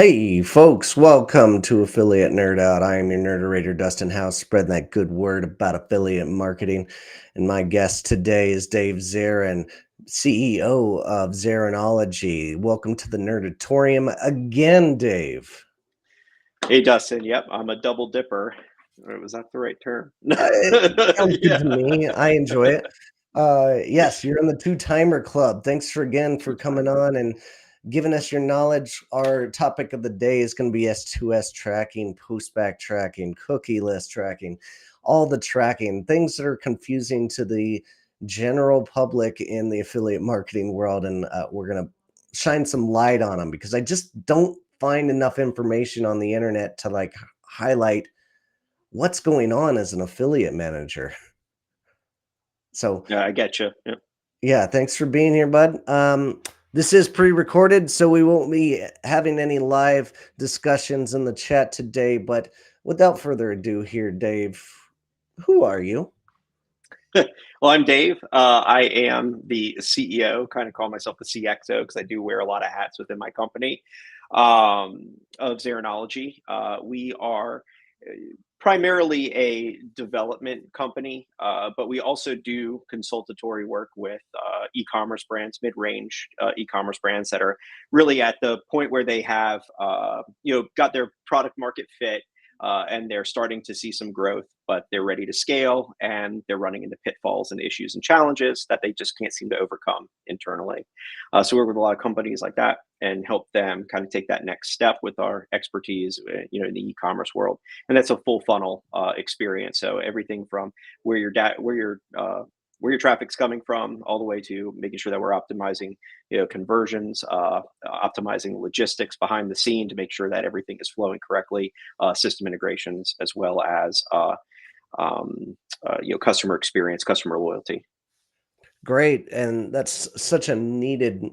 Hey, folks, welcome to Affiliate Nerd Out. I am your nerderator, Dustin House, spreading that good word about affiliate marketing. And my guest today is Dave Zaron, CEO of Zaronology. Welcome to the Nerdatorium again, Dave. Hey, Dustin. Yep, I'm a double dipper. Was that the right term? It sounds good to Yeah. me. I enjoy it. Yes, you're in the two-timer club. Thanks for again for Two coming timer. on and giving us your knowledge. Our topic of the day is going to be S2S tracking, postback tracking, cookie list tracking, all the tracking, things that are confusing to the general public in the affiliate marketing world. And we're going to shine some light on them because I just don't find enough information on the internet to highlight what's going on as an affiliate manager. So, Yeah, I get you. Yep. yeah, thanks for being here, bud. This is pre-recorded, so we won't be having any live discussions in the chat today. But without further ado, here, Dave, who are you? Well, I'm Dave. I am the CEO. Kind of call myself the CXO because I do wear a lot of hats within my company of Zaronology. We are uh, primarily a development company, but we also do consultatory work with e-commerce brands, mid-range e-commerce brands that are really at the point where they have, got their product market fit. And they're starting to see some growth, but they're ready to scale and they're running into pitfalls and issues and challenges that they just can't seem to overcome internally. So we work with a lot of companies like that and help them kind of take that next step with our expertise, in the e-commerce world. And that's a full funnel experience. So everything from where your where your traffic's coming from, all the way to making sure that we're optimizing, conversions, optimizing logistics behind the scene to make sure that everything is flowing correctly, system integrations, as well as customer experience, customer loyalty. Great, and that's such a needed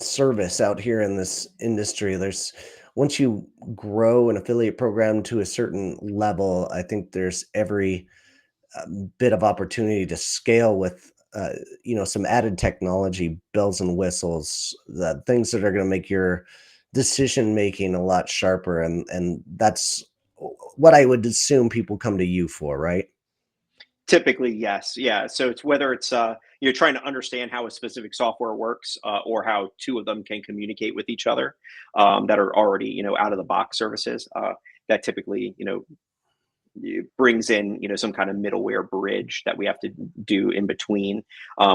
service out here in this industry. There's once you grow an affiliate program to a certain level, I think there's every bit of opportunity to scale with some added technology, bells and whistles, the things that are going to make your decision making a lot sharper, and that's what I would assume people come to you for, right? Typically, yes. Yeah. So it's whether it's you're trying to understand how a specific software works, or how two of them can communicate with each other, that are already out of the box services. That typically it brings in some kind of middleware bridge that we have to do in between,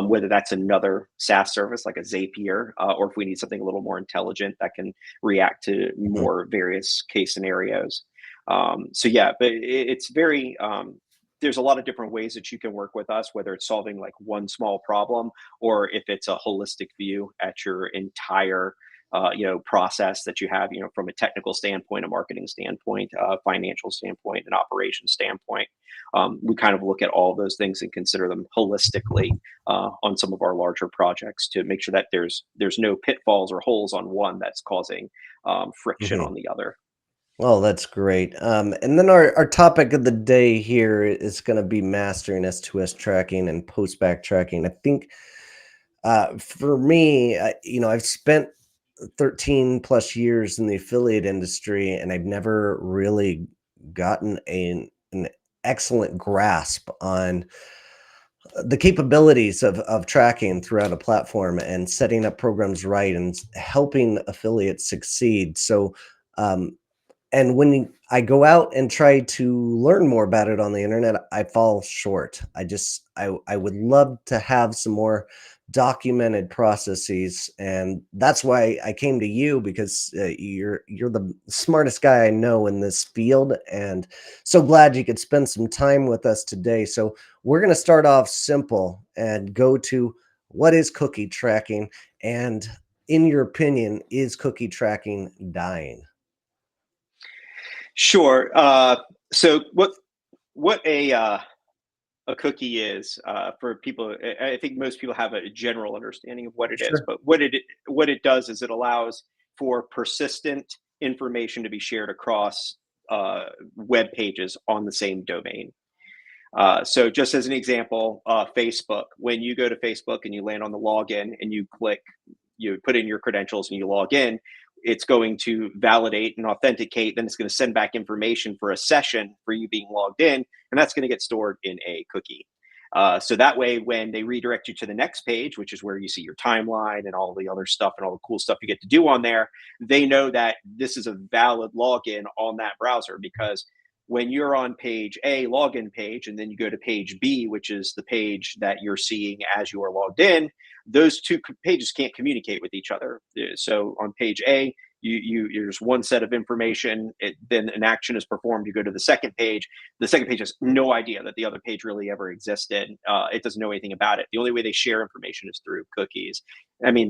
whether that's another SaaS service like a Zapier, or if we need something a little more intelligent that can react to Mhm. more various case scenarios. So yeah, but it's very there's a lot of different ways that you can work with us, whether it's solving like one small problem or if it's a holistic view at your entire process that you have, from a technical standpoint, a marketing standpoint, a financial standpoint, an operations standpoint. We kind of look at all those things and consider them holistically on some of our larger projects to make sure that there's no pitfalls or holes on one that's causing friction Mhm. on the other. Well, that's great. And then our topic of the day here is going to be mastering S2S tracking and postback tracking. I think for me, I've spent 13 plus years in the affiliate industry, and I've never really gotten an excellent grasp on the capabilities of tracking throughout a platform and setting up programs right and helping affiliates succeed. So, um, and when I go out and try to learn more about it on the internet, I fall short. I would love to have some more documented processes, and that's why I came to you because you're the smartest guy I know in this field, and so glad you could spend some time with us today. So we're going to start off simple and go to what is cookie tracking, and in your opinion, is cookie tracking dying? Sure. So what a cookie is, for people, I think most people have a general understanding of what it is, Sure. but what it does is it allows for persistent information to be shared across uh, web pages on the same domain. So just as an example, Facebook, when you go to Facebook and you land on the login and you put in your credentials and you log in, it's going to validate and authenticate. Then it's going to send back information for a session for you being logged in, and that's going to get stored in a cookie. So that way, when they redirect you to the next page, which is where you see your timeline and all the other stuff and all the cool stuff you get to do on there, they know that this is a valid login on that browser. Because when you're on page A, login page, and then you go to page B, which is the page that you're seeing as you are logged in, those two pages can't communicate with each other. So on page A, there's one set of information. Then an action is performed. You go to the second page. The second page has no idea that the other page really ever existed. It doesn't know anything about it. The only way they share information is through cookies. I mean,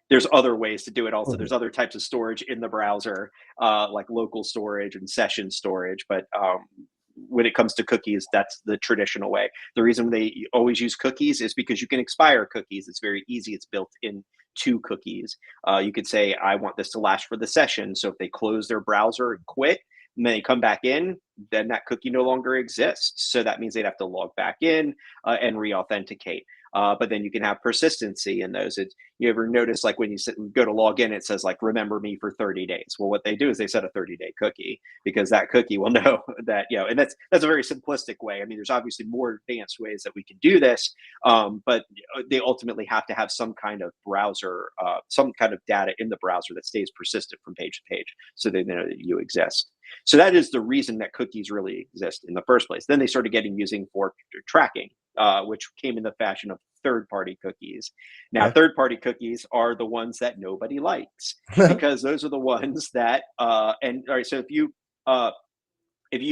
there's other ways to do it. Also, Mhm. there's other types of storage in the browser, like local storage and session storage. But when it comes to cookies, that's the traditional way. The reason they always use cookies is because you can expire cookies. It's very easy. It's built in to cookies. You could say, I want this to last for the session. So if they close their browser and quit, and then they come back in, then that cookie no longer exists. So that means they'd have to log back in and re-authenticate. But then you can have persistency in those. You ever notice, like when you go to log in, it says like, remember me for 30 days. Well, what they do is they set a 30-day cookie, because that cookie will know that, and that's a very simplistic way. I mean, there's obviously more advanced ways that we can do this, but they ultimately have to have some kind of browser, some kind of data in the browser that stays persistent from page to page, so they know that you exist. So that is the reason that cookies really exist in the first place. Then they started getting using for tracking, which came in the fashion of third-party cookies. Now, Okay. third-party cookies are the ones that nobody likes, because those are the ones that and all right. So if you've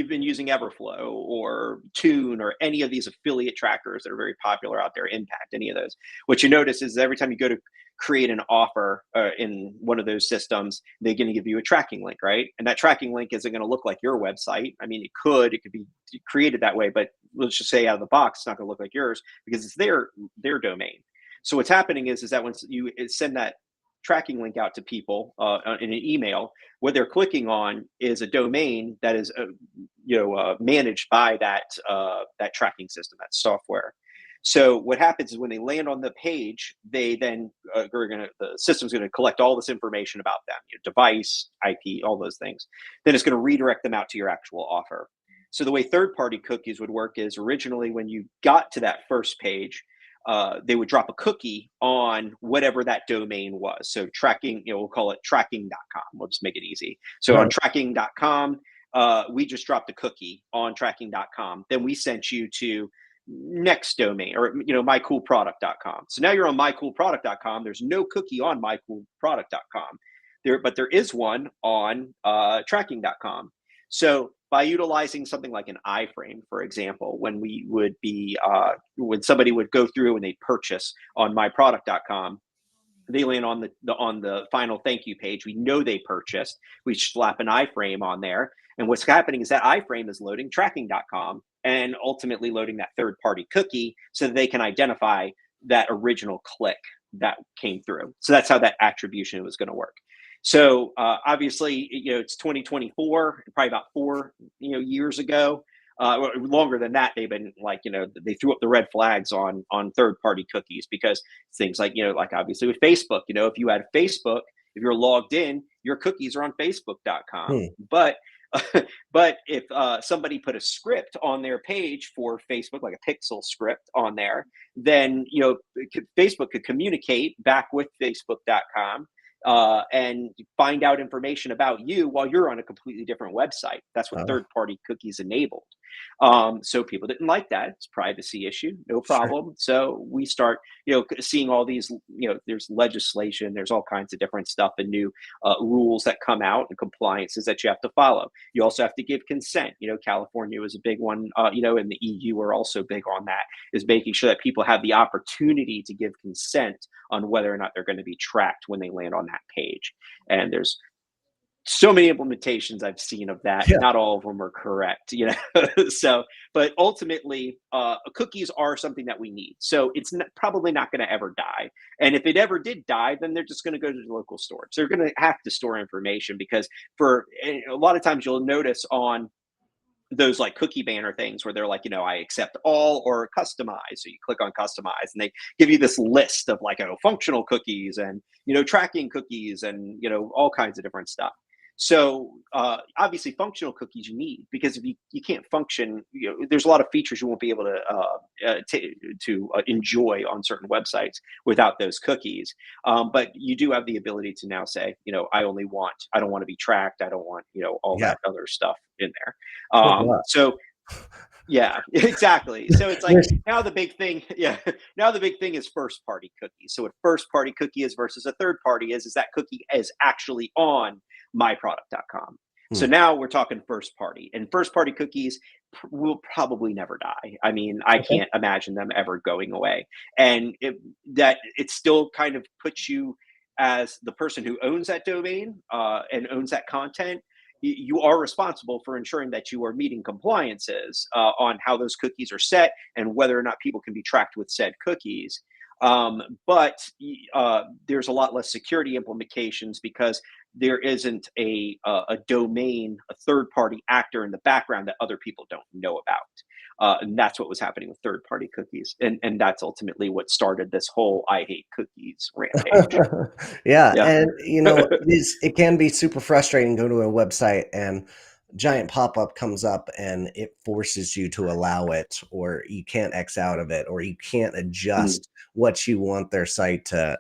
been using Everflow or Tune or any of these affiliate trackers that are very popular out there, Impact, any of those, what you notice is every time you go to create an offer in one of those systems, they're going to give you a tracking link, right? And that tracking link isn't going to look like your website. I mean, it could be created that way, but let's just say out of the box, it's not going to look like yours, because it's their domain. So what's happening is that once you send that tracking link out to people in an email, what they're clicking on is a domain that is managed by that tracking system, that software. So what happens is when they land on the page, they then the system's going to collect all this information about them, device, IP, all those things. Then it's going to redirect them out to your actual offer. So the way third-party cookies would work is, originally when you got to that first page, they would drop a cookie on whatever that domain was. So tracking, we'll call it tracking.com. We'll just make it easy. So on Right. tracking.com, we just dropped a cookie on tracking.com. Then we sent you to next domain, or mycoolproduct.com. So now you're on mycoolproduct.com. There's no cookie on mycoolproduct.com but there is one on tracking.com. So by utilizing something like an iframe, for example, when somebody would go through and they purchase on myproduct.com, they land on the final thank you page. We know they purchased. We slap an iframe on there, and what's happening is that iframe is loading tracking.com and ultimately loading that third party cookie, so that they can identify that original click that came through. So that's how that attribution was going to work. So obviously, it's 2024, probably about 4 years ago. Or longer than that, they've been like, they threw up the red flags on third party cookies, because things like, like obviously with Facebook, if you had Facebook, if you're logged in, your cookies are on facebook.com. Hmm. But but if somebody put a script on their page for Facebook, like a pixel script on there, then Facebook could communicate back with facebook.com and find out information about you while you're on a completely different website. That's what Oh, third-party cookies enabled. So people didn't like that. It's a privacy issue, no sure. problem. So we start, seeing all these, there's legislation, there's all kinds of different stuff and new rules that come out and compliances that you have to follow. You also have to give consent. California was a big one, and the EU are also big on that, is making sure that people have the opportunity to give consent on whether or not they're going to be tracked when they land on that page. And there's so many implementations I've seen of that. Yeah. Not all of them are correct, So, but ultimately, cookies are something that we need. So probably not going to ever die. And if it ever did die, then they're just going to go to the local storage. They're going to have to store information, because for a lot of times you'll notice on those like cookie banner things where they're like, I accept all or customize. So you click on customize and they give you this list of like, functional cookies and, tracking cookies and, all kinds of different stuff. So obviously functional cookies you need, because if you can't function, there's a lot of features you won't be able to enjoy on certain websites without those cookies. But you do have the ability to now say, I don't want to be tracked. I don't want, all Yeah. that other stuff in there. Good luck. So yeah, exactly. So it's like There's now the big thing, yeah. Now the big thing is first party cookies. So what first party cookie is versus a third party is that cookie is actually on myproduct.com. So hmm, now we're talking first party, and first party cookies will probably never die. I mean, I okay. can't imagine them ever going away, and it still kind of puts you as the person who owns that domain and owns that content. You are responsible for ensuring that you are meeting compliances on how those cookies are set and whether or not people can be tracked with said cookies. But there's a lot less security implications because there isn't a domain, a third party actor in the background that other people don't know about. And that's what was happening with third party cookies. And that's ultimately what started this whole I hate cookies rampage. Yeah, Yeah. and it can be super frustrating. Go to a website and giant pop-up comes up and it forces you to allow it, or you can't X out of it, or you can't Mhm. adjust what you want their site to.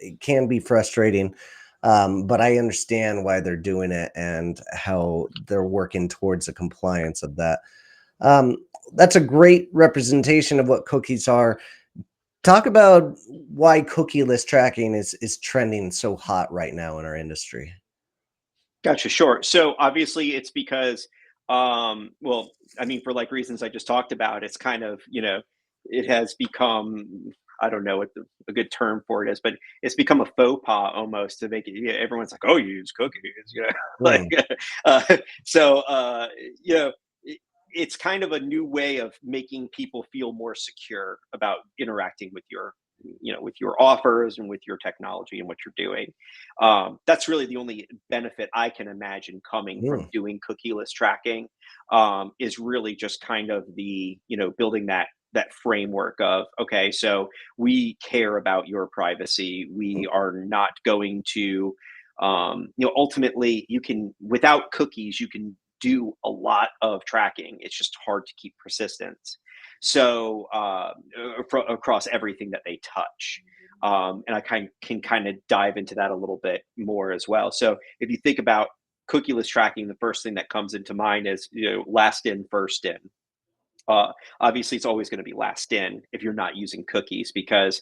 It can be frustrating, but I understand why they're doing it and how they're working towards the compliance of that. Um, that's a great representation of what cookies are. Talk about why cookieless tracking is trending so hot right now in our industry. Gotcha, sure. So obviously it's because, well, I mean, for like reasons I just talked about, it's kind of, it has become, I don't know what a good term for it is, but it's become a faux pas almost to make it, yeah, everyone's like, oh, you use cookies, like, Mm, so, you know, it, it's kind of a new way of making people feel more secure about interacting with with your offers and with your technology and what you're doing. That's really the only benefit I can imagine coming from mm, doing cookieless tracking, is really just kind of the, building that framework of, okay, so we care about your privacy. mm, We are not going to, ultimately you can, without cookies, you can do a lot of tracking. It's just hard to keep persistence. So across everything that they touch. And I can kind of dive into that a little bit more as well. So if you think about cookieless tracking, the first thing that comes into mind is, last in, first in. Obviously, it's always going to be last in if you're not using cookies, because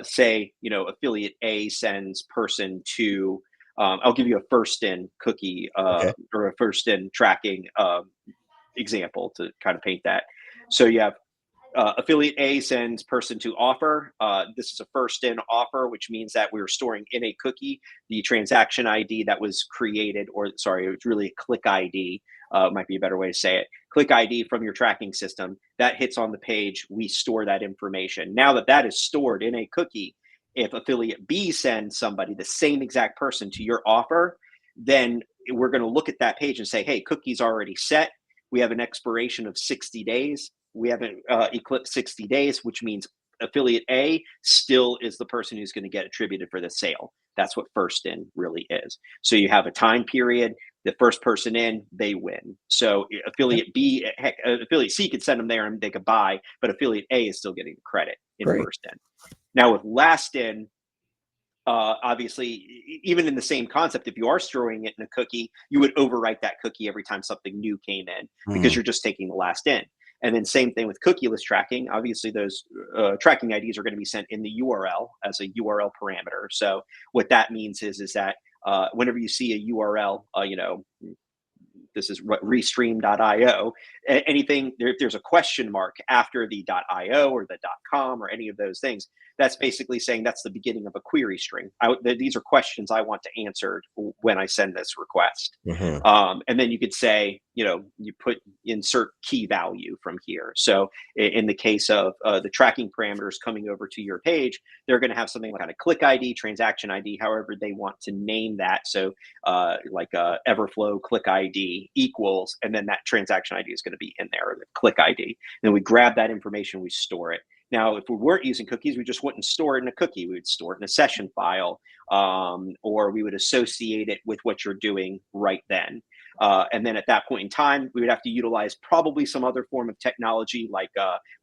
say, affiliate A sends person to, I'll give you a first in cookie okay. or a first in tracking example to kind of paint that. So you have affiliate A sends person to offer. This is a first in offer, which means that we're storing in a cookie the transaction ID that was created, or sorry, it was really a click ID, might be a better way to say it. Click ID from your tracking system that hits on the page. We store that information. Now that that is stored in a cookie, if affiliate B sends somebody, the same exact person, to your offer, then we're going to look at that page and say, hey, cookie's already set. We have an expiration of 60 days. We haven't eclipsed 60 days, which means affiliate A still is the person who's going to get attributed for the sale. That's what first in really is. So you have a time period. The first person in, they win. So Okay. affiliate B, heck, affiliate C could send them there and they could buy, but affiliate A is still getting the credit in Great. first in. Now with last in, obviously, even in the same concept, if you are storing it in a cookie, you would overwrite that cookie every time something new came in because Mm, you're just taking the last in. And then same thing with cookieless tracking. Obviously, those tracking IDs are going to be sent in the URL as a URL parameter. So what that means is that whenever you see a URL, this is what restream.io, anything there, if there's a question mark after the .io or the .com or any of those things, that's basically saying that's the beginning of a query string. These are questions I want to answer when I send this request. Hmm. And then you could say, you put insert key value from here. So in the case of the tracking parameters coming over to your page, they're going to have something like a click ID, transaction ID, however they want to name that. So like Everflow click ID equals, and then that transaction ID is going to be in there, the click ID. Then we grab that information, we store it. Now, if we weren't using cookies, we just wouldn't store it in a cookie. We would store it in a session file, or we would associate it with what you're doing right then. And then at that point in time, we would have to utilize probably some other form of technology like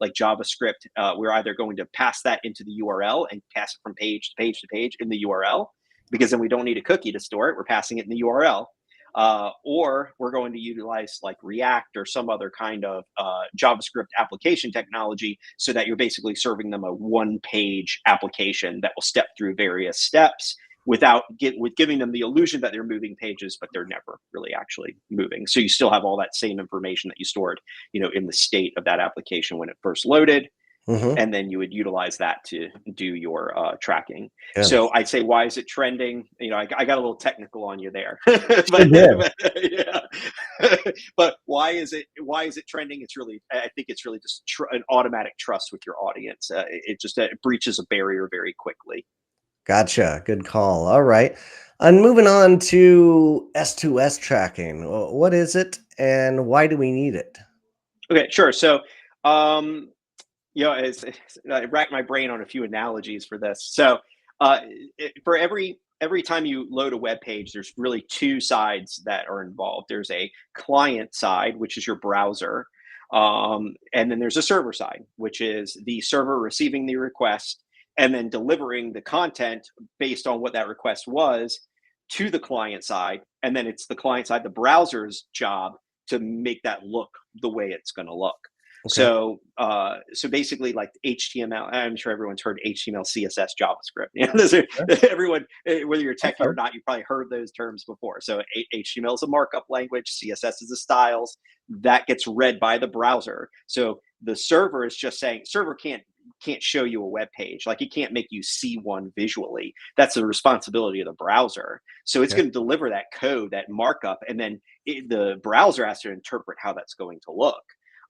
JavaScript. We're either going to pass that into the URL and pass it from page to page to page in the URL, because then we don't need a cookie to store it. We're passing it in the URL. Or we're going to utilize like React or some other kind of JavaScript application technology, so that you're basically serving them a one-page application that will step through various steps without giving them the illusion that they're moving pages, but they're never really actually moving. So you still have all that same information that you stored, in the state of that application when it first loaded. Hmm. And then you would utilize that to do your tracking. Yeah, So I'd say, why is it trending? I got a little technical on you there, sure did. but yeah. But why is it trending? I think it's really just an automatic trust with your audience. It breaches a barrier very quickly. Gotcha. Good call. All right. And moving on to S2S tracking. What is it and why do we need it? Okay, sure. So, um, I racked my brain on a few analogies for this. So, uh, for every time you load a web page, there's really two sides that are involved. There's a client side, which is your browser, and then there's a server side, which is the server receiving the request and then delivering the content based on what that request was to the client side. And then it's the client side, the browser's job to make that look the way it's going to look. Okay. So basically, like HTML, I'm sure everyone's heard HTML, CSS, JavaScript. Those are, Sure. everyone, whether you're Think techie or so. not, you probably heard those terms before. So HTML is a markup language, CSS is a styles that gets read by the browser. So the server is just saying, server can't show you a web page, like it can't make you see one visually. That's the responsibility of the browser. So it's Okay. going to deliver that code, that markup, and then the browser has to interpret how that's going to look.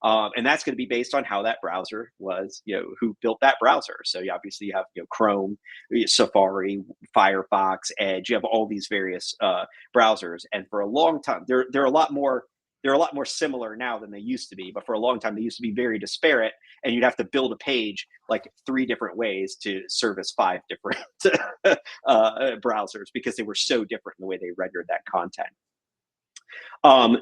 And that's going to be based on how that browser was, who built that browser. So obviously you have, Chrome, Safari, Firefox, Edge. You have all these various browsers, and for a long time, they're a lot more. They're a lot more similar now than they used to be, but for a long time they used to be very disparate, and you'd have to build a page like 3 different ways to service 5 different browsers, because they were so different in the way they rendered that content.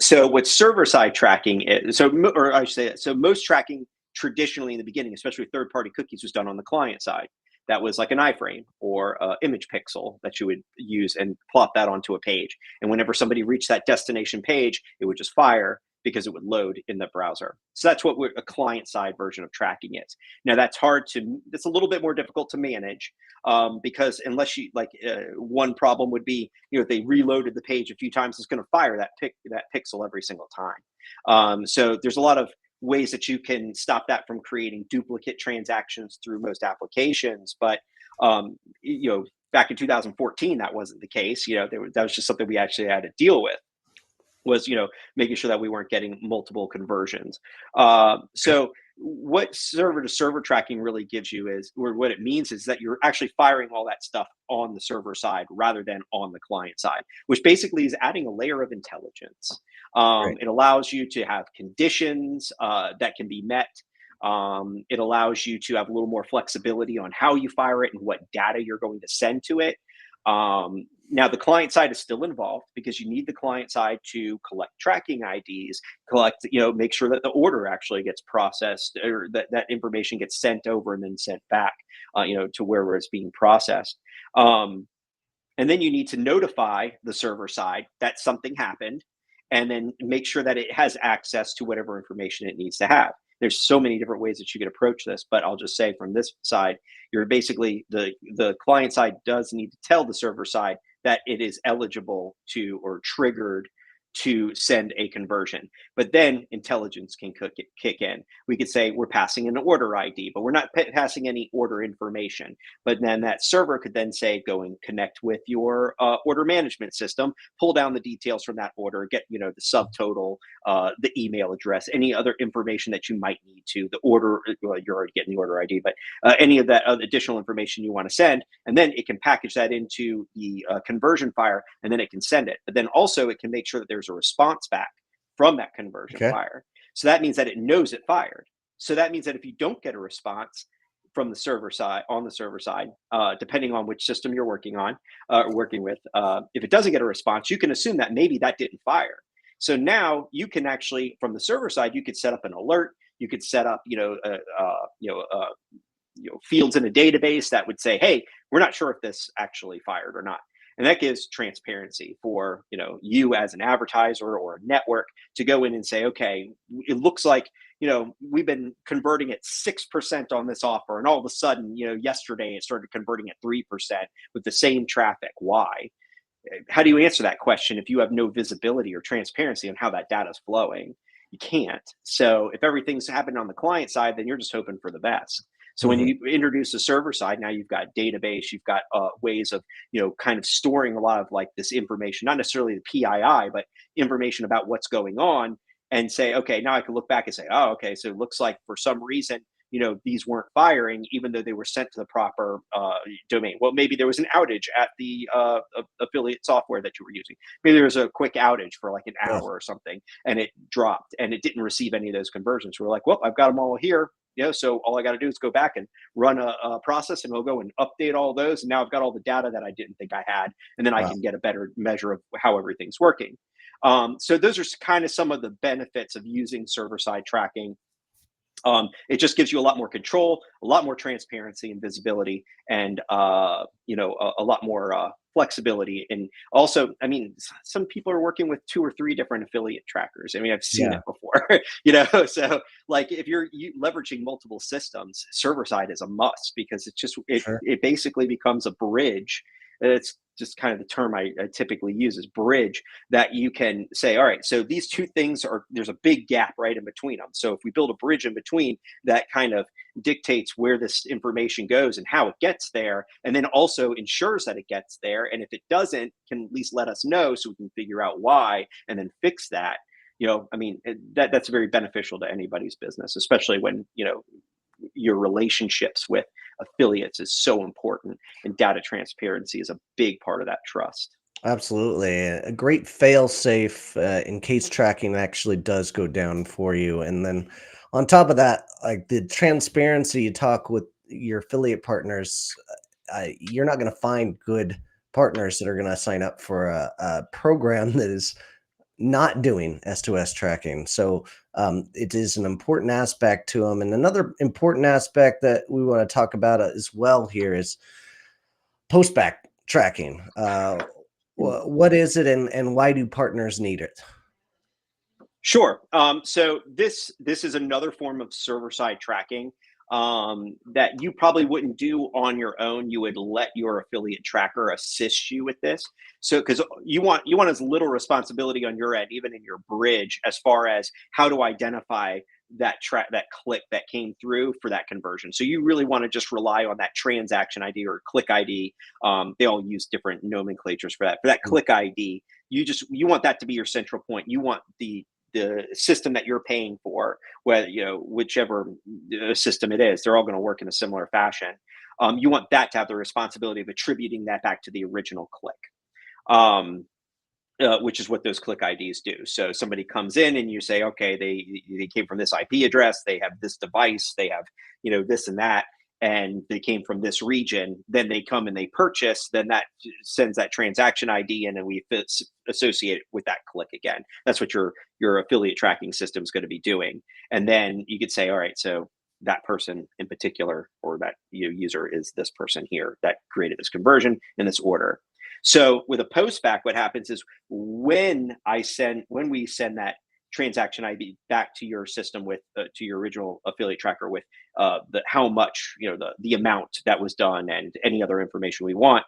So what server side tracking is, or I should say, so most tracking traditionally in the beginning, especially with third party cookies, was done on the client side. That was like an iframe or image pixel that you would use and plot that onto a page. And whenever somebody reached that destination page, it would just fire because it would load in the browser. So that's what a client side version of tracking is. Now it's a little bit more difficult to manage, because unless one problem would be, if they reloaded the page a few times, it's going to fire that pixel every single time. So there's a lot of ways that you can stop that from creating duplicate transactions through most applications. But back in 2014, that wasn't the case. That was just something we actually had to deal with, was making sure that we weren't getting multiple conversions. So what server to server tracking really gives you is, or what it means is, that you're actually firing all that stuff on the server side rather than on the client side, which basically is adding a layer of intelligence. Right. It allows you to have conditions that can be met. It allows you to have a little more flexibility on how you fire it and what data you're going to send to it. Now the client side is still involved, because you need the client side to collect tracking IDs, make sure that the order actually gets processed, or that information gets sent over and then sent back, to where it's being processed. And then you need to notify the server side that something happened, and then make sure that it has access to whatever information it needs to have. There's so many different ways that you could approach this, but I'll just say from this side, you're basically, the client side does need to tell the server side that it is eligible to, or triggered to send a conversion. But then intelligence can kick in. We could say we're passing an order ID, but we're not passing any order information. But then that server could then say, go and connect with your order management system, pull down the details from that order, get the subtotal, the email address, any other information that you might need to the order. Well, you're already getting the order ID, but any of that additional information you want to send, and then it can package that into the conversion fire, and then it can send it. But then also it can make sure that there's a response back from that conversion Okay. fire. So that means that it knows it fired. So that means that if you don't get a response from the server side, depending on which system you're working with, if it doesn't get a response, you can assume that maybe that didn't fire. So now you can actually, from the server side, you could set up an alert. You could set up, fields in a database that would say, hey, we're not sure if this actually fired or not. And that gives transparency for you as an advertiser or a network to go in and say, okay, it looks like we've been converting at 6% on this offer, and all of a sudden yesterday it started converting at 3% with the same traffic. Why? How do you answer that question if you have no visibility or transparency on how that data is flowing? You can't. So if everything's happening on the client side, then you're just hoping for the best. So when Mhm. you introduce the server side, now you've got database, you've got ways of kind of storing a lot of like this information, not necessarily the PII, but information about what's going on, and say, okay, now I can look back and say, oh, okay, so it looks like for some reason these weren't firing, even though they were sent to the proper domain. Well, maybe there was an outage at the affiliate software that you were using. Maybe there was a quick outage for like an Yeah. hour or something, and it dropped, and it didn't receive any of those conversions. We're like, well, I've got them all here. So all I got to do is go back and run a process, and it'll go and update all those. And now I've got all the data that I didn't think I had, and then I Wow. can get a better measure of how everything's working. So those are kind of some of the benefits of using server side tracking. It just gives you a lot more control, a lot more transparency and visibility, and a lot more flexibility. And also, I mean, some people are working with 2 or 3 different affiliate trackers. I mean, I've seen Yeah. it before. So like if you're leveraging multiple systems, server side is a must, because Sure. it basically becomes a bridge. It's just kind of the term I typically use, is bridge, that you can say, all right, so these two things there's a big gap right in between them. So if we build a bridge in between, that kind of dictates where this information goes and how it gets there, and then also ensures that it gets there. And if it doesn't, can at least let us know so we can figure out why and then fix that. I mean, that's very beneficial to anybody's business, especially when, your relationships with affiliates is so important, and data transparency is a big part of that trust. Absolutely. A great fail safe in case tracking actually does go down for you. And then on top of that, like the transparency you talk with your affiliate partners, you're not going to find good partners that are going to sign up for a program that is not doing S2S tracking. So it is an important aspect to them. And another important aspect that we want to talk about as well here is postback tracking. What is it, and why do partners need it? Sure. So this is another form of server side tracking that you probably wouldn't do on your own. You would let your affiliate tracker assist you with this. So because you want as little responsibility on your end, even in your bridge, as far as how to identify that click that came through for that conversion. So you really want to just rely on that transaction ID or click ID. They all use different nomenclatures for that. For that Mm. click ID, you want that to be your central point. You want the system that you're paying for, whether whichever system it is, they're all going to work in a similar fashion. You want that to have the responsibility of attributing that back to the original click. Um, which is what those click IDs do. So somebody comes in and you say, okay, they came from this IP address, they have this device, they have this and that, and they came from this region. Then they come and they purchase. Then that sends that transaction ID, and then we associate it with that click again. That's what your affiliate tracking system is going to be doing. And then you could say, all right, so that person in particular, or that user, is this person here that created this conversion in this order. So with a postback, what happens is when we send that transaction ID back to your system with to your original affiliate tracker with the how much the amount that was done and any other information we want,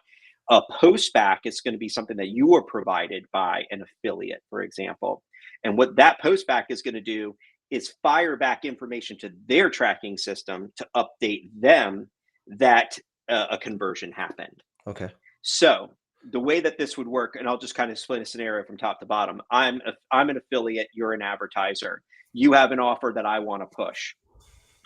A postback is going to be something that you are provided by an affiliate, for example. And what that postback is going to do is fire back information to their tracking system to update them that a conversion happened. Okay. So the way that this would work, and I'll just kind of explain a scenario from top to bottom. I'm an affiliate, you're an advertiser. You have an offer that I want to push.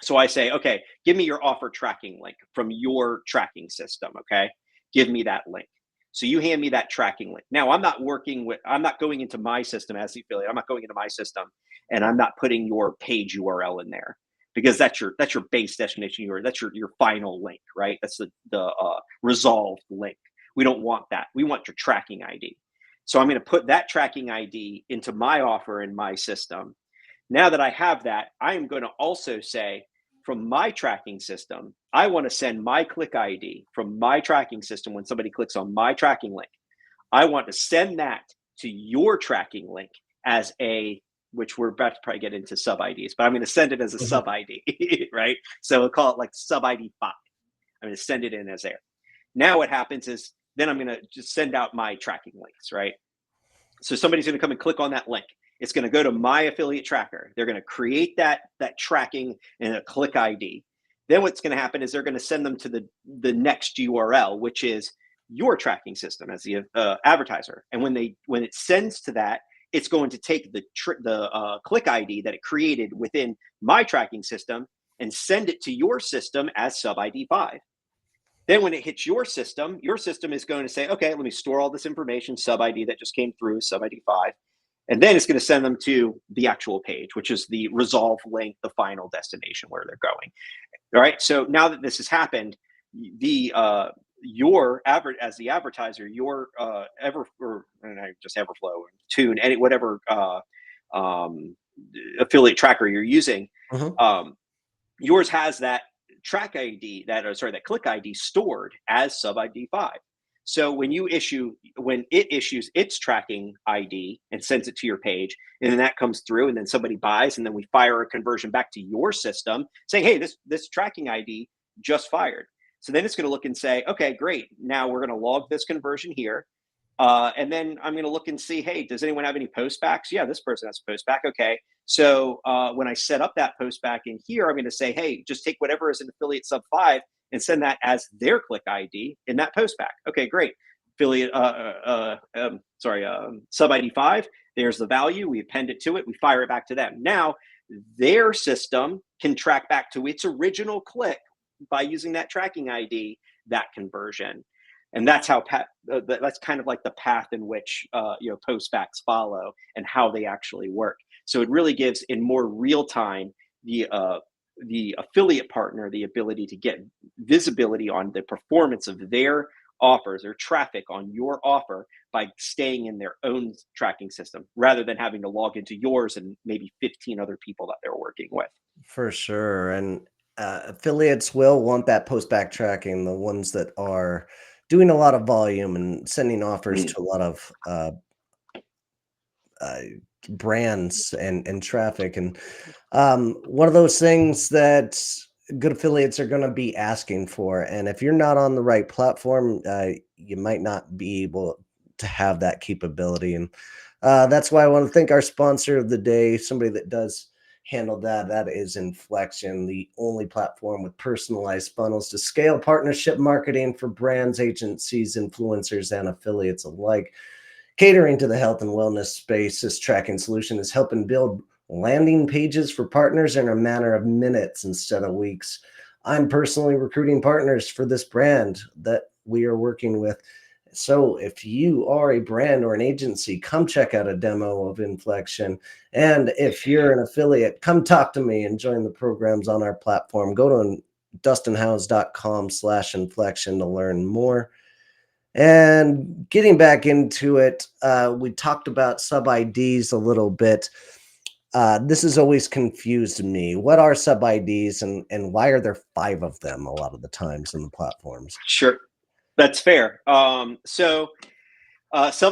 So I say, okay, give me your offer tracking link from your tracking system. Okay. Give me that link. So you hand me that tracking link. Now I'm not going into my system as the affiliate. I'm not going into my system and I'm not putting your page URL in there because that's your base destination URL. That's your final link, right? That's the resolved link. We don't want that. We want your tracking ID. So I'm going to put that tracking ID into my offer in my system. Now that I have that, I am going to also say from my tracking system, I want to send my click ID from my tracking system when somebody clicks on my tracking link. I want to send that to your tracking link as which we're about to probably get into sub IDs, but I'm going to send it as a Mhm. sub ID, right? So we'll call it like sub ID 5. I'm going to send it in as there. Now what happens is then I'm going to just send out my tracking links, right? So somebody's going to come and click on that link. It's going to go to my affiliate tracker. They're going to create that tracking and a click ID. Then what's going to happen is they're going to send them to the next URL, which is your tracking system as the advertiser. And when it sends to that, it's going to take the click ID that it created within my tracking system and send it to your system as sub ID 5. Then when it hits your system is going to say, okay, let me store all this information, sub ID that just came through, sub ID 5. And then it's going to send them to the actual page, which is the resolve link, the final destination where they're going. All right. So now that this has happened, your as the advertiser, your Everflow, Tune, whatever affiliate tracker you're using, Mhm. yours has that track ID, that click ID stored as sub ID 5. So when it issues its tracking ID and sends it to your page, and then that comes through, and then somebody buys, and then we fire a conversion back to your system saying, "Hey, this tracking ID just fired." So then it's going to look and say, "Okay, great. Now we're going to log this conversion here." And then I'm going to look and see, hey, does anyone have any postbacks? Yeah, this person has a postback. Okay. So when I set up that postback in here, I'm going to say, hey, just take whatever is an affiliate sub 5 and send that as their click ID in that postback. Okay, great. Affiliate, sub ID 5. There's the value. We append it to it. We fire it back to them. Now their system can track back to its original click by using that tracking ID, that conversion. And that's how that's kind of like the path in which postbacks follow and how they actually work. So it really gives in more real time the affiliate partner the ability to get visibility on the performance of their offers or traffic on your offer by staying in their own tracking system rather than having to log into yours and maybe 15 other people that they're working with. For sure. And affiliates will want that post back tracking, the ones that are doing a lot of volume and sending offers Mm. to a lot of uh, brands and traffic. And one of those things that good affiliates are going to be asking for. And if you're not on the right platform, you might not be able to have that capability. And that's why I want to thank our sponsor of the day, somebody that does handle that. That is Inflection, the only platform with personalized funnels to scale partnership marketing for brands, agencies, influencers, and affiliates alike. Catering to the health and wellness space, this tracking solution is helping build landing pages for partners in a matter of minutes instead of weeks. I'm personally recruiting partners for this brand that we are working with. So if you are a brand or an agency, come check out a demo of Inflection. And if you're an affiliate, come talk to me and join the programs on our platform. Go to dustinhouse.com/inflection to learn more. And getting back into it, we talked about sub IDs a little bit. This has always confused me. What are sub IDs and why are there 5 of them a lot of the times in the platforms? Sure, that's fair. Sub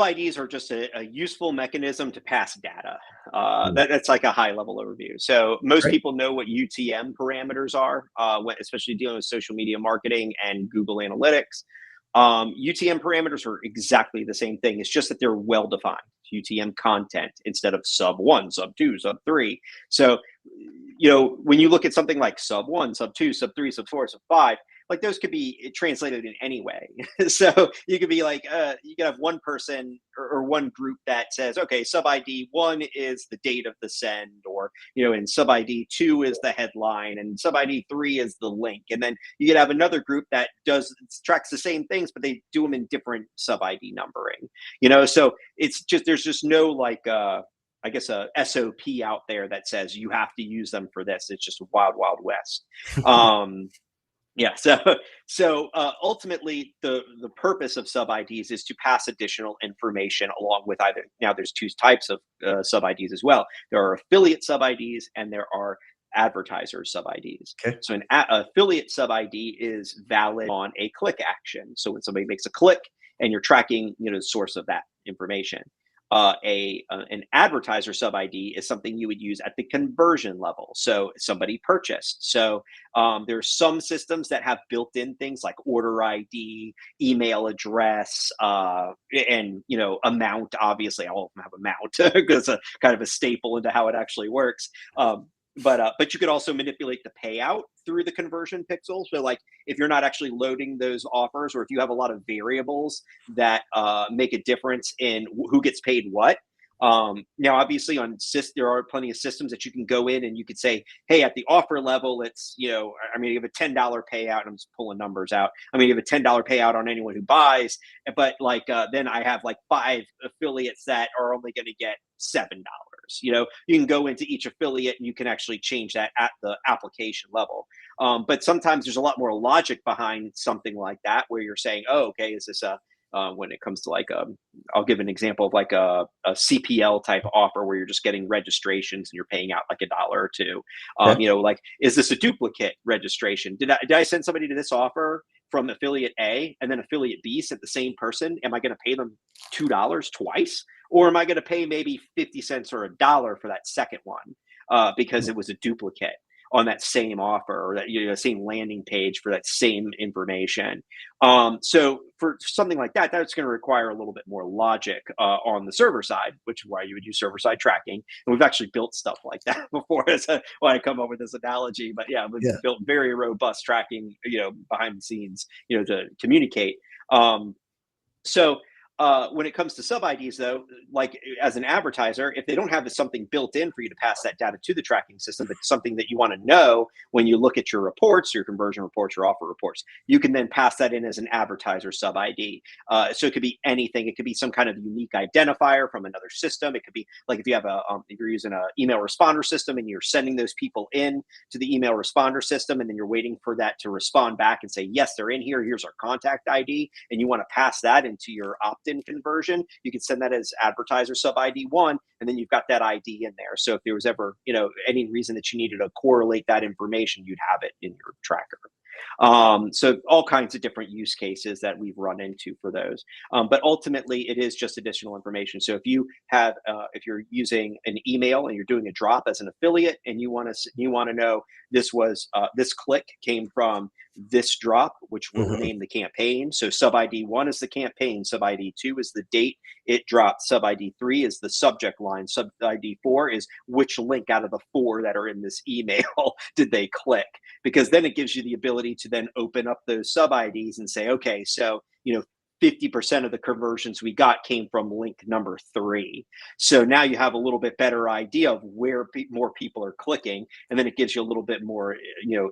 IDs are just a useful mechanism to pass data. Mm. That's like a high level overview. So most Right. people know what UTM parameters are, especially dealing with social media marketing and Google Analytics. UTM parameters are exactly the same thing. It's just that they're well defined. UTM content instead of sub one, sub two, sub three. So, when you look at something like sub one, sub two, sub three, sub four, sub five, like those could be translated in any way. So you could be like, you could have one person or one group that says, okay, sub ID one is the date of the send, or, and sub ID two is the headline, and sub ID three is the link. And then you could have another group that tracks the same things, but they do them in different sub ID numbering. So it's just there's just no like I guess a SOP out there that says you have to use them for this. It's just wild, wild west. Um, yeah. So ultimately, the purpose of sub IDs is to pass additional information along with either. Now, there's two types of sub IDs as well. There are affiliate sub IDs and there are advertiser sub IDs. Okay. So an affiliate sub ID is valid on a click action. So when somebody makes a click and you're tracking, the source of that information. An advertiser sub ID is something you would use at the conversion level. So somebody purchased. So there's some systems that have built-in things like order ID, email address, and amount. Obviously, all of them have amount because it's kind of a staple into how it actually works. But you could also manipulate the payout through the conversion pixel. So like if you're not actually loading those offers, or if you have a lot of variables that make a difference in who gets paid what. Now, obviously, there are plenty of systems that you can go in and you could say, hey, at the offer level, it's I'm going to give a $10 payout. And I'm just pulling numbers out. I'm going to give a $10 payout on anyone who buys, but like then I have like 5 affiliates that are only going to get $7. You can go into each affiliate and you can actually change that at the application level. But sometimes there's a lot more logic behind something like that, where you're saying, oh, okay, is this when it comes to like I'll give an example of like a CPL type offer where you're just getting registrations and you're paying out like $1 or $2. Okay. Like, is this a duplicate registration? Did I send somebody to this offer from affiliate A and then affiliate B sent the same person? Am I going to pay them $2 twice? Or am I going to pay maybe 50 cents or $1 for that second one because it was a duplicate on that same offer, or that same landing page for that same information? So for something like that, that's going to require a little bit more logic on the server side, which is why you would use server side tracking. And we've actually built stuff like that before. That's why I come up with this analogy. But yeah, we've Yeah. built very robust tracking, behind the scenes, to communicate. So when it comes to sub IDs, though, like as an advertiser, if they don't have something built in for you to pass that data to the tracking system, but something that you want to know when you look at your reports, your conversion reports, your offer reports, you can then pass that in as an advertiser sub ID. So it could be anything. It could be some kind of unique identifier from another system. It could be like if you have if you're using an email responder system and you're sending those people in to the email responder system, and then you're waiting for that to respond back and say, yes, they're in here. Here's our contact ID. And you want to pass that into your opt-in conversion, you can send that as advertiser sub ID one, and then you've got that ID in there. So if there was ever, any reason that you needed to correlate that information, you'd have it in your tracker. So all kinds of different use cases that we've run into for those. But ultimately, it is just additional information. So if you're using an email and you're doing a drop as an affiliate, and you want to know this click came from this drop, which will Mhm. name the campaign. So sub ID 1 is the campaign, sub ID 2 is the date it dropped, sub ID 3 is the subject line, sub ID 4 is which link out of the 4 that are in this email did they click, because then it gives you the ability to then open up those sub IDs and say, okay, so 50% of the conversions we got came from link number 3. So now you have a little bit better idea of where more people are clicking, and then it gives you a little bit more,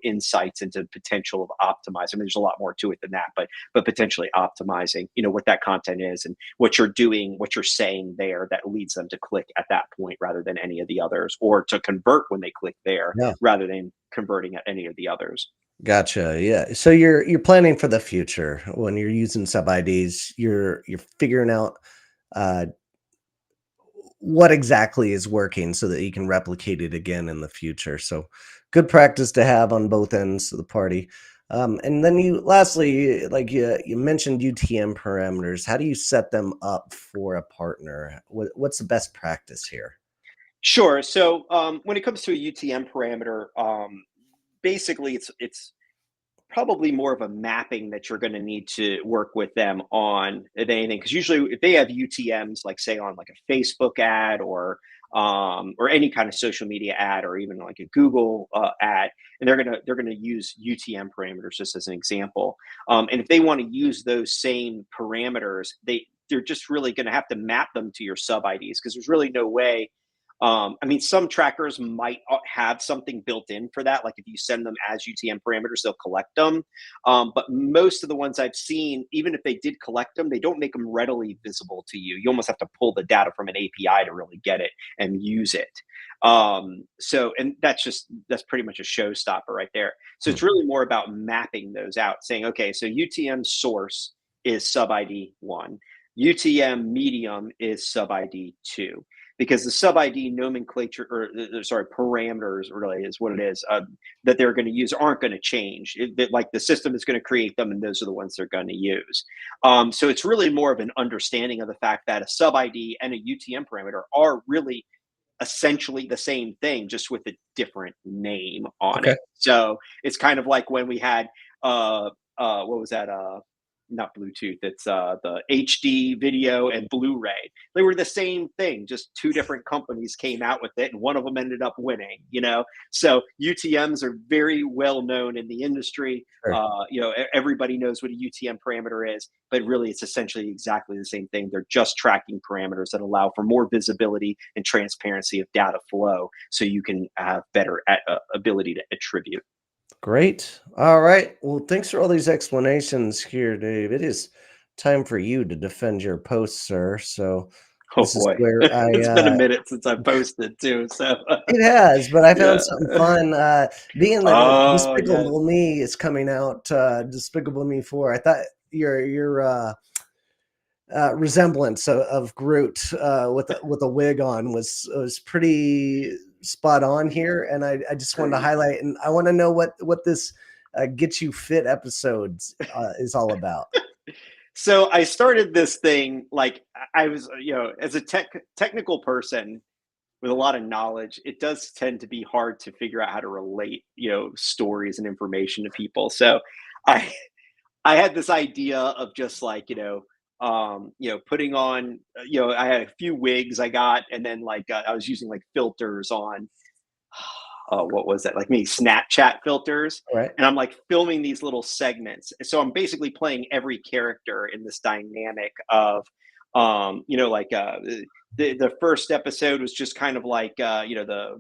insights into potential of optimizing. I mean, there's a lot more to it than that, but potentially optimizing, what that content is and what you're doing, what you're saying there that leads them to click at that point rather than any of the others, or to convert when they click there Yeah. rather than converting at any of the others. Gotcha. Yeah. So you're planning for the future when you're using sub IDs. You're figuring out uh, what exactly is working so that you can replicate it again in the future. So good practice to have on both ends of the party. And then lastly, like you mentioned UTM parameters. How do you set them up for a partner? What's the best practice here? Sure. So when it comes to a UTM parameter, basically it's probably more of a mapping that you're going to need to work with them on than anything. Because usually, if they have UTM's, like say on like a Facebook ad or any kind of social media ad or even like a Google ad, and they're gonna use UTM parameters just as an example. And if they want to use those same parameters, they're just really going to have to map them to your sub IDs because there's really no way. I mean, some trackers might have something built in for that. Like if you send them as UTM parameters, they'll collect them. But most of the ones I've seen, even if they did collect them, they don't make them readily visible to you. You almost have to pull the data from an API to really get it and use it. And that's pretty much a showstopper right there. So Hmm. it's really more about mapping those out, saying, okay, so UTM source is sub ID one, UTM medium is sub ID two, because the sub ID nomenclature or sorry parameters really is what it is that they're going to use aren't going to change. Like the system is going to create them, and those are the ones they're going to use. So it's really more of an understanding of the fact that a sub ID and a UTM parameter are really essentially the same thing, just with a different name on Okay. it. So it's kind of like when we had what was that? Not Bluetooth. It's the HD video and Blu-ray. They were the same thing, just two different companies came out with it, and one of them ended up winning. So UTM's are very well known in the industry. Sure. Everybody knows what a UTM parameter is, but really it's essentially exactly the same thing. They're just tracking parameters that allow for more visibility and transparency of data flow, so you can have better ability to attribute. Great. All right. Well, thanks for all these explanations here, Dave. It is time for you to defend your post, sir. So Oh this is boy, where it's been a minute since I posted too. So it has, but I found yeah. something fun. Being that Oh yes. Despicable Me is coming out, Despicable Me 4. I thought your resemblance of Groot with a wig on was pretty spot on here, and I just wanted to Thanks. highlight, and I want to know what this Get You Fit episodes is all about. So I started this thing like I was, as a technical person with a lot of knowledge, it does tend to be hard to figure out how to relate, stories and information to people. So I I had this idea of just like, putting on, I had a few wigs I got, and then like I was using like filters on, what was that? Like me Snapchat filters. All right. And I'm like filming these little segments. So I'm basically playing every character in this dynamic of, like the first episode was just kind of like, the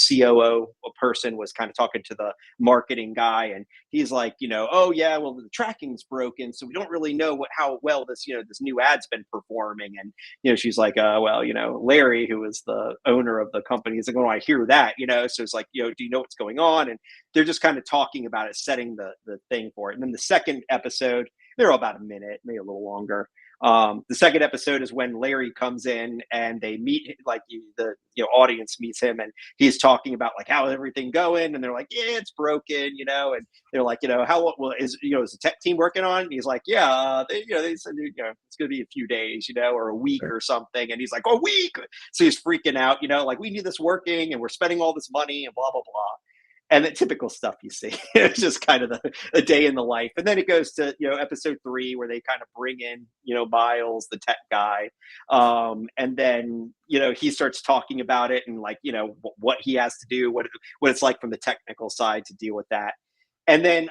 COO person was kind of talking to the marketing guy, and he's like, oh yeah, well the tracking's broken, so we don't really know how well this new ad's been performing. And she's like, well, Larry, who is the owner of the company, is like, oh, I hear that, so it's like, do you know what's going on? And they're just kind of talking about it, setting the thing for it. And then the second episode, they're all about a minute, maybe a little longer. The second episode is when Larry comes in and they meet, like the audience meets him, and he's talking about like how's everything going, and they're like, yeah, it's broken, and they're like, how well is the tech team working on? And he's like, yeah, they said it's going to be a few days, or a week Sure. or something, and he's like, a week. So he's freaking out, like we need this working, and we're spending all this money, and blah blah blah. And the typical stuff you see. It's just kind of a day in the life. And then it goes to, episode three, where they kind of bring in, Miles, the tech guy. And then, he starts talking about it, and like, what he has to do, what it's like from the technical side to deal with that. And then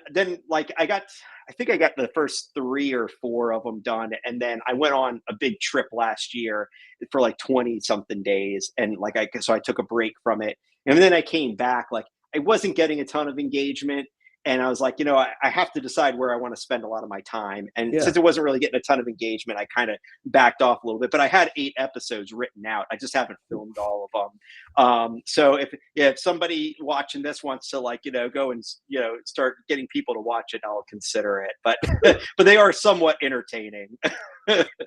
like I think I got the first three or four of them done. And then I went on a big trip last year for like 20 something days. And like, so I took a break from it. And then I came back, like, I wasn't getting a ton of engagement. And I was like, I have to decide where I want to spend a lot of my time. And Yeah. since it wasn't really getting a ton of engagement, I kind of backed off a little bit. But I had 8 episodes written out. I just haven't filmed all of them. So if somebody watching this wants to like, go and start getting people to watch it, I'll consider it. But but they are somewhat entertaining.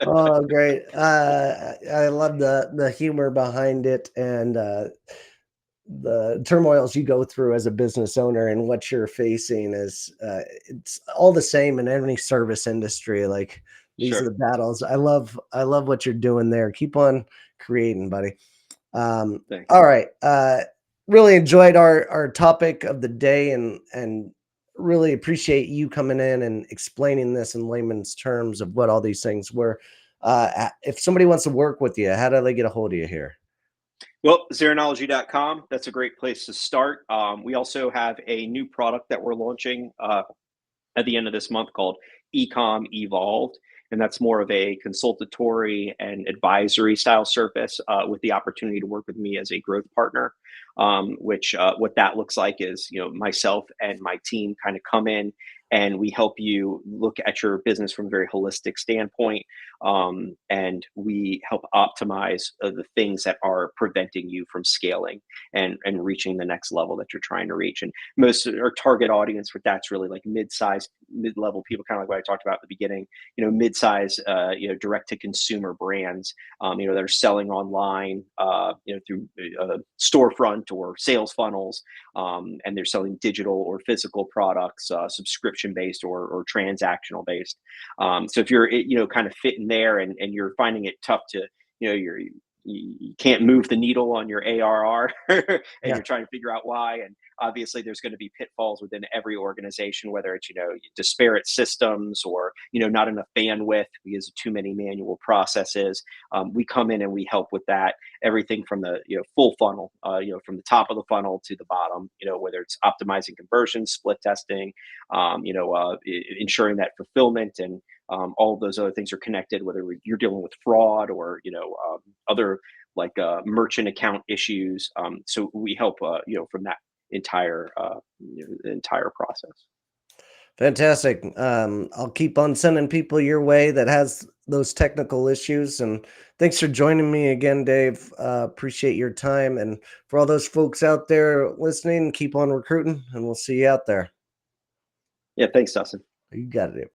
Oh, great. I love the humor behind it, and the turmoils you go through as a business owner, and what you're facing is it's all the same in any service industry. Like, these are Sure. the battles. I love what you're doing there. Keep on creating, buddy. Thanks. All right. Really enjoyed our topic of the day, and really appreciate you coming in and explaining this in layman's terms of what all these things were. If somebody wants to work with you, how do they get a hold of you here? Well, Zaronology.com, that's a great place to start. We also have a new product that we're launching at the end of this month called Ecom Evolved. And that's more of a consultatory and advisory style service with the opportunity to work with me as a growth partner. Which what that looks like is, myself and my team kind of come in and we help you look at your business from a very holistic standpoint. And we help optimize the things that are preventing you from scaling and reaching the next level that you're trying to reach. And most of our target audience for that's really like mid-sized, mid-level people, kind of like what I talked about at the beginning. Mid-size, direct-to-consumer brands, that are selling online, through storefront or sales funnels, and they're selling digital or physical products, subscription-based or transactional-based. So if you're, kind of fitting there and you're finding it tough to, you can't move the needle on your ARR and Yeah. you're trying to figure out why. And obviously there's going to be pitfalls within every organization, whether it's, disparate systems or, not enough bandwidth because of too many manual processes. We come in and we help with that. Everything from the, full funnel, from the top of the funnel to the bottom, whether it's optimizing conversions, split testing, ensuring that fulfillment and all of those other things are connected, whether you're dealing with fraud or, other like merchant account issues. So we help, from that entire process. Fantastic. I'll keep on sending people your way that has those technical issues. And thanks for joining me again, Dave. Appreciate your time. And for all those folks out there listening, keep on recruiting, and we'll see you out there. Yeah, thanks, Dustin. You got it.